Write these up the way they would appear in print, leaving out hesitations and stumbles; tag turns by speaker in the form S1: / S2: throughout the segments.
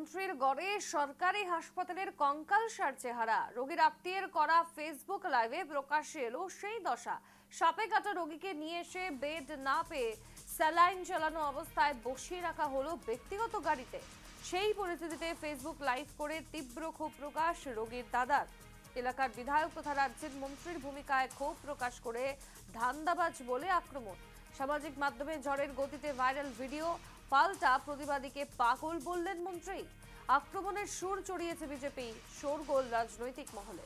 S1: মন্ত্রীর গড়ে সরকারি হাসপাতালের কঙ্কালসার চেহারা। রোগীর আত্মীয়ের করা ফেসবুক লাইভে প্রকাশ্যে এলো সেই দশা। সাপে কাটা রোগীকে নিয়ে এসে বেড না পেয়ে স্যালাইন চালানো অবস্থায় বসিয়ে রাখা হলো ব্যক্তিগত গাড়িতে। সেই পরিস্থিতিতে ফেসবুক লাইভ করে তীব্র ক্ষোভ প্রকাশ রোগীর দাদার। এলাকার বিধায়ক তথা রাজ্যের মন্ত্রীর ভূমিকায় ক্ষোভ প্রকাশ করে ধান্দাবাজ বলে আক্রমণ। সামাজিক মাধ্যমে ঝড়ের গতিতে ভাইরাল ভিডিও। পাল্টা প্রতিবাদীকে পাগল বললেন মন্ত্রী। আক্রমণের সুর চড়িয়েছে বিজেপি, শোরগোল রাজনৈতিক মহলে।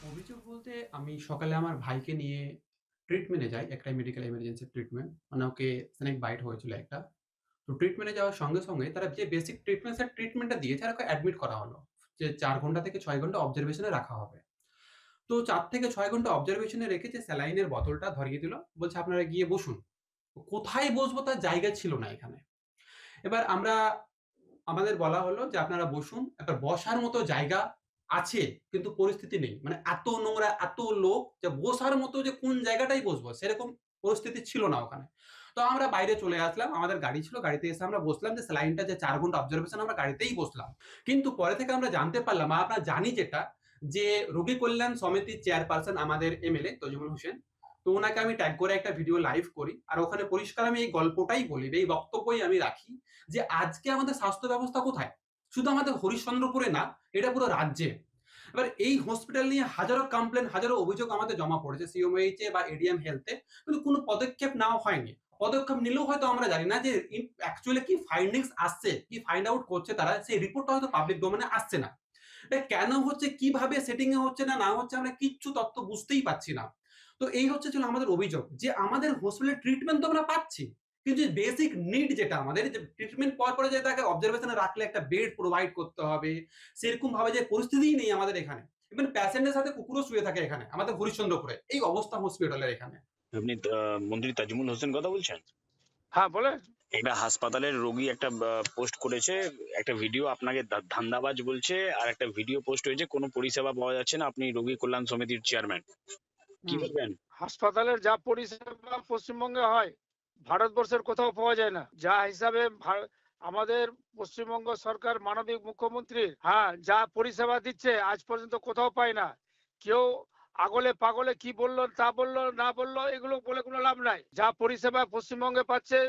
S2: অভিযোগ বলতে আমি সকালে আমার ভাইকে নিয়ে ট্রিটমেন্টে যাই, একটা মেডিকেল এমার্জেন্সি ট্রিটমেন্ট, মানে ওকে স্নেক বাইট হয়েছিল একটা। তো ট্রিটমেন্টে যাওয়ার সঙ্গে সঙ্গে তারা যে বেসিক ট্রিটমেন্টটা দিয়েছে আর ওকে অ্যাডমিট করা হলো, যে 4 ঘন্টা থেকে 6 ঘন্টা অবজারভেশনে রাখা হবে। তো 4 থেকে 6 ঘন্টা অবজারভেশনে রেখে যে স্যালাইনের বোতলটা ধরিয়ে দিল, বলছে আপনারা গিয়ে বসুন। কোথায় বসবো তার জায়গা ছিল না এখানে। এবার আমাদের বলা হলো যে আপনারা বসুন। এবার বসার মতো জায়গা আছে কিন্তু পরিস্থিতি নেই, মানে এত নোংরা, এত লোক যে বসার মতো যে কোন জায়গাটাই বসবো সেরকম পরিস্থিতি ছিল না ওখানে। তো আমরা বাইরে চলে আসলাম, আমাদের গাড়ি ছিল, গাড়িতে এসে আমরা বসলাম, যে স্যালাইনটা যে 4 ঘন্টা অবজারভেশন, আমরা গাড়িতেই বসলাম। কিন্তু পরে থেকে আমরা জানতে পারলাম, আমরা জানি যেটা, যে রোগী কল্যাণ সমিতির চেয়ারপারসন আমাদের এমএলএ তজিমুল হোসেন, তো ওনাকে আমি ট্যাগ করে একটা ভিডিও লাইভ করি, আর ওখানে পরিষ্কার আমি এই গল্পটাই বলি, এই বক্তব্যই আমি রাখি, যে আজকে আমাদের স্বাস্থ্য ব্যবস্থা কোথায়। শুধু আমাদের হরিশ্চন্দ্রপুরে না, এটা পুরো রাজ্যে। এবার এই হসপিটাল নিয়ে হাজারো কমপ্লেন, হাজারো অভিযোগ আমাদের জমা পড়েছে সিএমএইচ এ বা এডিএম হেলথে, কিন্তু কোনো পদক্ষেপ নেওয়া হয়নি। পদক্ষেপ নিলেও হয়তো আমরা জানি না যে অ্যাকচুয়ালি কি ফাইন্ডিংস আসছে, কি ফাইন্ড আউট করছে তারা, সেই রিপোর্টটা হয়তো পাবলিক ডোমেনে আসছে না। এটা কেন হচ্ছে, কিভাবে সেটিং এ হচ্ছে না হচ্ছে, আমরা কিচ্ছু তথ্য বুঝতেই পাচ্ছি না। তো এই হচ্ছে ছিল আমাদের অভিযোগ, যে আমাদের হসপিটালে ট্রিটমেন্ট তো আমরা পাচ্ছি, কিন্তু বেসিক নিড যেটা আমাদের, যে ট্রিটমেন্ট পাওয়ার পরে যে তাকে অবজারভেশনে রাখলে একটা বেড প্রোভাইড করতে হবে, সেরকম ভাবে যে পরিস্থিতিই নেই আমাদের এখানে। ইভেন প্যাসেন্টের সাথে কুকুরও শুয়ে থাকে এখানে আমাদের হরিশ্চন্দ্রপুরে, এই অবস্থা হসপিটালের এখানে।
S3: আপনি মন্ত্রী তাজিমুল হোসেন কথা বলছেন?
S4: হ্যাঁ বলে।
S3: এটা হাসপাতালের রোগী একটা পোস্ট করেছে, একটা ভিডিও আপনাকে ধান্দাবাজ বলছে, আর একটা ভিডিও পোস্ট হয়েছে কোনো পরিষেবা পাওয়া যাচ্ছে না, আপনি রোগী কল্যাণ সমিতির চেয়ারম্যান, কি বলবেন?
S4: হাসপাতালের যা পরিষেবা পশ্চিমবঙ্গে হয় ভারতবর্ষের কোথাও পাওয়া যায় না। যা হিসাবে আমাদের পশ্চিমবঙ্গ সরকার মানবিক মুখ্যমন্ত্রী যা পরিষেবা দিচ্ছে আজ পর্যন্ত কোথাও পায় না। কেউ আগলে পাগলে কি বললো তা বললো না বললো এগুলো বলে কোনো লাভ নাই। যা পরিষেবা পশ্চিমবঙ্গে পাচ্ছে,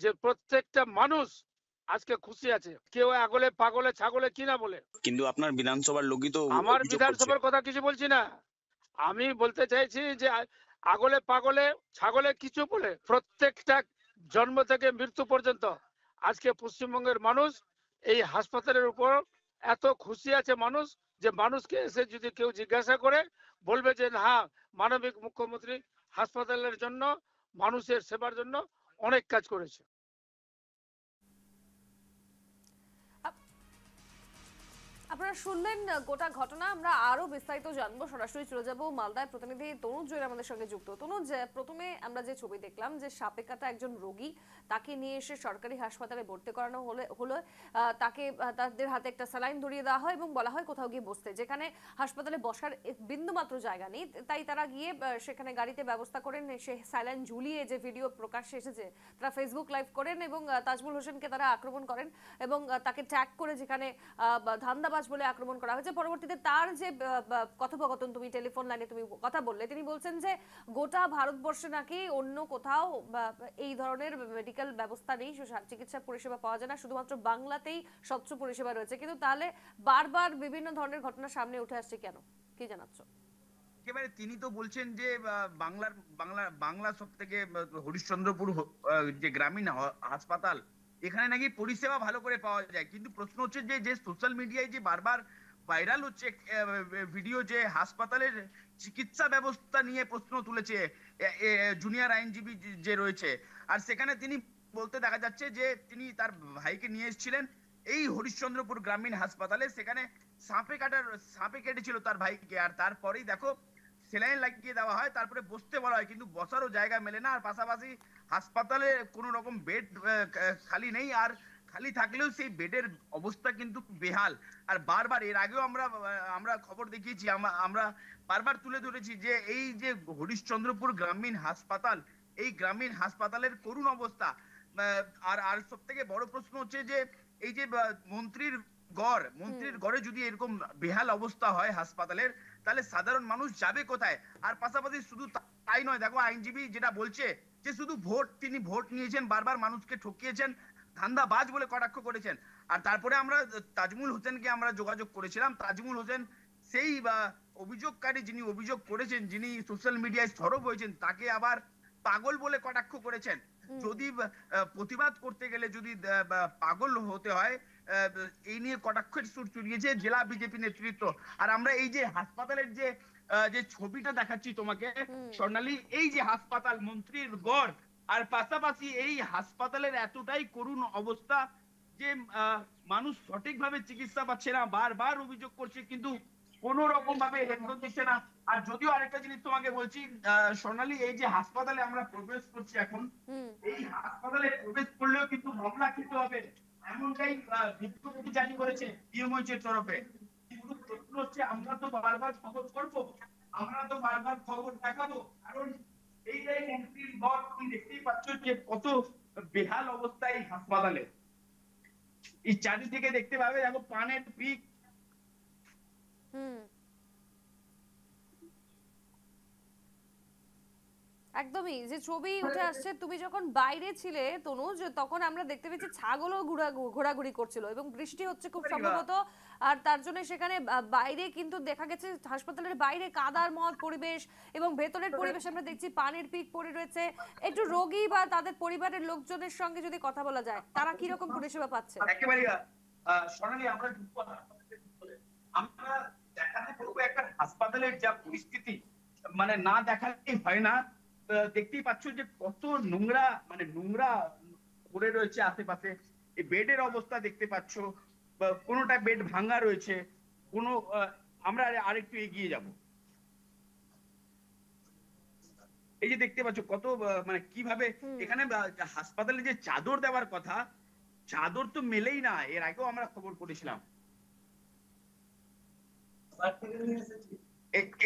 S4: যে প্রত্যেকটা মানুষ আজকে খুশি আছে, কেউ আগলে পাগলে ছাগলে কি না বলে।
S3: কিন্তু আপনার বিধানসভার লোকই তো
S4: আমার বিধানসভার কথা কিছু বলছি না, আমি বলতে চাইছি যে আগলে পাগলে ছাগলে কিছু বলে প্রত্যেকটা জন্ম থেকে মৃত্যু পর্যন্ত আজকে পশ্চিমবঙ্গের মানুষ এই হাসপাতালের উপর এত খুশি আছে মানুষ, যে মানুষকে এসে যদি কেউ জিজ্ঞাসা করে বলবে যে হ্যাঁ, মানবিক মুখ্যমন্ত্রী হাসপাতালের জন্য, মানুষের সেবার জন্য অনেক কাজ করেছে।
S1: আপনারা শুনলেন গোটা ঘটনা। আমরা আরো বিস্তারিত জানবো, সরাসরি চলে যাব মালদায়। প্রতিনিধি তনুজ জৈন আমাদের সঙ্গে যুক্ত। তনুজ, প্রথমে আমরা যে ছবি দেখলাম, যে সাপে কাটা একজন রোগী, তাকে নিয়ে এসে সরকারি হাসপাতালে ভর্তি করানো হলো তাকে তাদের হাতে একটা স্যালাইন ধরিয়ে দেওয়া হয় এবং বলা হয় কোথাও গিয়ে বসতে, যেখানে হাসপাতালে বসার বিন্দুমাত্র জায়গা নেই। তাই তারা গিয়ে সেখানে গাড়িতে ব্যবস্থা করেন, সে স্যালাইন ঝুলিয়ে যে ভিডিও প্রকাশ্যে এসেছে, তারা ফেসবুক লাইভ করেন এবং তাজমুল হোসেনকে তারা আক্রমণ করেন এবং তাকে ট্যাগ করে যেখানে ধান্দাবাজ বলে আক্রমণ করা হয়েছে। পরবর্তীতে তার যে কথোপকথন, তুমি টেলিফোন লাইনে তুমি কথা বললে, তিনি বলছেন যে গোটা ভারতবর্ষে নাকি অন্য কোথাও এই ধরনের মেডিকেল ব্যবস্থা নেই, চিকিৎসা পরিষেবা পাওয়া যায় না, শুধুমাত্র বাংলাতেই স্বচ্ছ পরিষেবা রয়েছে। কিন্তু তাহলে বারবার বিভিন্ন ধরনের ঘটনা সামনে উঠে আসছে কেন, কি জানাচ্ছ?
S5: একেবারে তিনি তো বলছেন যে বাংলা সব থেকে হরিশ্চন্দ্রপুর যে গ্রামীণ হাসপাতাল, এখানে নাকি পরিষেবা ভালো করে পাওয়া যায়। কিন্তু প্রশ্ন হচ্ছে যে সোশ্যাল মিডিয়ায় যে বারবার ভাইরাল হচ্ছে ভিডিও, যে হাসপাতালের চিকিৎসা ব্যবস্থা নিয়ে প্রশ্ন তুলেছে জুনিয়র আইনজীবী যে রয়েছে, আর সেখানে তিনি বলতে দেখা যাচ্ছে যে তিনি তার ভাইকে নিয়ে এসেছিলেন এই হরিশ্চন্দ্রপুর গ্রামীণ হাসপাতালে, সেখানে সাপে কেটেছিল তার ভাইকে, আর তারপরেই দেখো সেলাইন লাগিয়ে দেওয়া হয়, তারপরে বসতে বলা হয়, কিন্তু বসারও জায়গা মেলে না। আর পাশাপাশি হাসপাতালে কোনো রকম বেড খালি নেই, আর খালি থাকলেও সেই বেডের অবস্থা কিন্তু বেহাল। আর বারবার এর আগেও আমরা খবর দেখিয়েছি, আমরা বারবার তুলে ধরেছি যে এই যে হরিশ্চন্দ্রপুর গ্রামীণ হাসপাতাল, এই গ্রামীণ হাসপাতালের করুণ অবস্থা। আর আর সব থেকে বড় প্রশ্ন হচ্ছে যে এই যে মন্ত্রীর গড়ে যদি এরকম বেহাল অবস্থা হয় হাসপাতালের, তাহলে সাধারণ মানুষ যাবে কোথায়? আর পাশাপাশি শুধু তাই নয়, দেখো আইনজীবী যেটা বলছে যে শুধু তিনি ভোট নিয়েছেন, বারবার মানুষকে ঠকিয়েছেন, ধান্দাবাজ বলে কটাক্ষ করেছেন। আর তারপরে আমরা তাজমুল হোসেনকে আমরা যোগাযোগ করেছিলাম। তাজমুল হোসেন সেই অভিযোগকারী যিনি অভিযোগ করেছেন, যিনি সোশ্যাল মিডিয়ায় সরব হয়েছেন, তাকে আবার পাগল বলে কটাক্ষ করেছেন। যদি প্রতিবাদ করতে গেলে যদি পাগল হতে হয়, এই নিয়ে কটাক্ষের সুর চড়িয়েছে জেলা বিজেপি নেতৃত্ব। আর আমরা এই যে হাসপাতালের যে ছবিটা দেখাচ্ছি তোমাকে স্বর্ণালী, এই যে হাসপাতাল মন্ত্রীর গড়, আর পাশাপাশি এই হাসপাতালের এতটাই করুণ অবস্থা যে মানুষ সঠিকভাবে চিকিৎসা পাচ্ছে না, বারবার অভিযোগ করছে, কিন্তু কোন রকম ভাবে হেলদোল দিচ্ছে না। আর যদিও আরেকটা জিনিস তোমাকে বলছি স্বর্ণালী, এই যে হাসপাতালে আমরা প্রবেশ করছি এখন, এই হাসপাতালে প্রবেশ করলেও কিন্তু মামলা খেতে হবে, এমনটাই বিজ্ঞপ্তি জারি করেছে ডিএমওইচের তরফে। কিন্তু প্রশ্ন হচ্ছে, আমরা তো বারবার খবর করবো, আমরা তো বারবার খবর দেখাবো, কারণ এই যে মন্ত্রীর গড় তুমি দেখতেই পাচ্ছ যে কত বেহাল অবস্থা এই হাসপাতালে। এই চারিদিকে দেখতে পাবে দেখো পানের পিক।
S1: একদমই, যে ছবি উঠে আসছে, তুমি যখন বাইরে ছিলে তনুজ, তখন আমরা দেখতে পেয়েছি ছাগলও ঘোরাঘুরি করছিল এবং বৃষ্টি হচ্ছে খুব সম্ভবত, আর তার জন্য সেখানে বাইরে কিন্তু দেখা গেছে হাসপাতালের বাইরে কাদার মত পরিবেশ এবং ভেতরের পরিবেশ আমরা দেখছি পানির পিক পড়ে রয়েছে। একটু রোগী বা তাদের পরিবারের লোকজনের সঙ্গে যদি কথা বলা যায়, তারা কি রকম পরিষেবা পাচ্ছে?
S5: একেবারে সোনালী, আমরা দেখাতে পারবো একটা হাসপাতালের যা পরিস্থিতি, মানে না দেখালেই হয় না। দেখতেই পাচ্ছ যে কত নোংরা পড়ে রয়েছে আশেপাশে। এই বেডের অবস্থা দেখতে পাচ্ছ, কোনোটা বেড ভাঙা রয়েছে, কোনো আমরা আরেকটু এগিয়ে যাব, এই যে দেখতে পাচ্ছ কত মানে কিভাবে এখানে হাসপাতালে যে চাদর দেওয়ার কথা, চাদর তো মেলেই না। এর আগেও আমরা খবর করেছিলাম।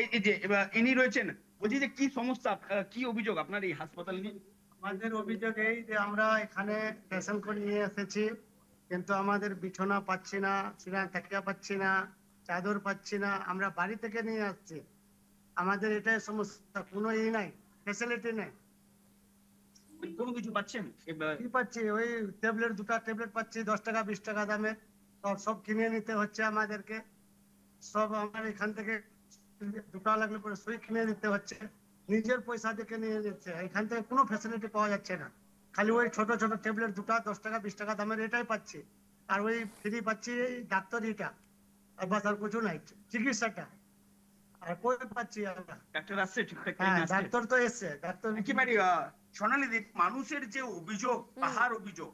S5: এই যে ইনি রয়েছেন, বলছি যে কি সমস্যা, কি অভিযোগ আপনার এই হাসপাতাল নিয়ে?
S6: আমাদের অভিযোগ এই যে আমরা এখানে পেশেন্টকে নিয়ে এসেছি, কিন্তু আমাদের বিছানা পাচ্ছি না, সিরান তাকিয়া পাচ্ছি না, চাদর পাচ্ছি না। আমরা বাড়ি থেকে নিয়ে আসছি, আমাদের এটাই সমস্যা, কোনো নাই, ফ্যাসিলিটি নেই।
S5: কোনো কিছু পাচ্ছেন?
S6: কি পাচ্ছি, ওই ট্যাবলেট, 2টা ট্যাবলেট পাচ্ছি 10 টাকা 20 টাকা দামে, সব কিনে নিতে হচ্ছে আমাদেরকে। সব আমার এখান থেকে 2টা লাগলে পরে সুই কিনে নিতে হচ্ছে, নিজের পয়সা থেকে নিয়ে নিচ্ছে। এখান থেকে কোনো ফ্যাসিলিটি পাওয়া যাচ্ছে না, খালি ওই ছোট ছোট ট্যাবলেট 2টা 10 টাকা 20 টাকা দামের এটাই পাচ্ছি, আর ওই ফ্রি পাচ্ছি এই ডাক্তারিটা, আর বাস আর কিছু নাই, চিকিৎসাটা আর কই পাচ্ছি আমরা।
S5: ডাক্তার আসছে ঠিকঠাক?
S6: হ্যাঁ, ডাক্তার তো এসছে, ডাক্তার
S5: একেবারে সোনালী, মানুষের যে অভিযোগ, পাহাড় অভিযোগ,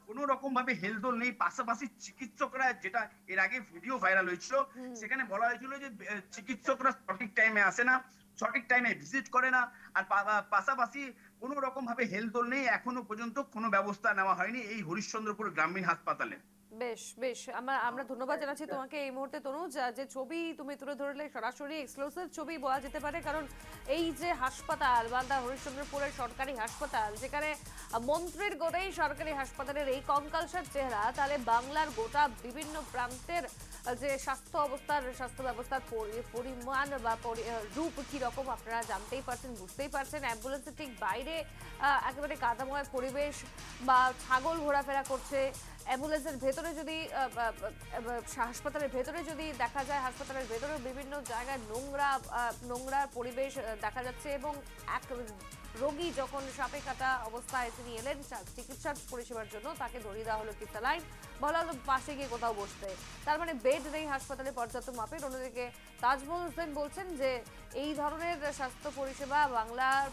S5: কোন রকম ভাবে হেলদোল নেই। পাশাপাশি চিকিৎসকরা, যেটা এর আগে ভিডিও ভাইরাল হয়েছিল, সেখানে বলা হয়েছিল যে চিকিৎসকরা সঠিক টাইমে আসে না, সঠিক টাইমে ভিজিট করে না, আর পাশাপাশি কোন রকম ভাবে হেলদোল নেই। এখনো পর্যন্ত কোনো ব্যবস্থা নেওয়া হয়নি এই হরিশ্চন্দ্রপুর গ্রামীণ হাসপাতালে।
S1: বেশ বেশ, আমরা ধন্যবাদ জানাচ্ছি তোমাকে এই মুহূর্তে তনুজ। যে ছবি তুমি তুলে ধরলে সরাসরি এক্সক্লুসিভ ছবি বলা যেতে পারে, কারণ এই যে হাসপাতাল মালদা হরিশ্চন্দ্রপুরের সরকারি হাসপাতাল, যেখানে মন্ত্রীর গড়েই সরকারি হাসপাতালের এই কঙ্কালসার চেহারা, তাহলে বাংলার গোটা বিভিন্ন প্রান্তের যে স্বাস্থ্য ব্যবস্থার পরিমাণ বা রূপ কি রকম আপনারা জানতেই পারছেন, বুঝতেই পারছেন। অ্যাম্বুলেন্সের ঠিক বাইরে একেবারে কাদাময় পরিবেশ বা ছাগল ঘোরাফেরা করছে। অ্যাম্বুলেন্সের ভেতরে যদি হাসপাতালের ভেতরে যদি দেখা যায়, হাসপাতালের ভেতরে বিভিন্ন জায়গায় নোংরা পরিবেশ দেখা যাচ্ছে, এবং এক রোগী যখন সাপে কাটা অবস্থায় তিনি এলেন চিকিৎসার পরিষেবার জন্য, তাকে ধরিয়ে দেওয়া হলো স্যালাইন, বলা হলো পাশে গিয়ে কোথাও বসতে। তার মানে বেড নেই হাসপাতালে পর্যাপ্ত মাপের। অন্যদিকে তাজমুল হোসেন বলছেন যে এই ধরনের স্বাস্থ্য পরিষেবা বাংলার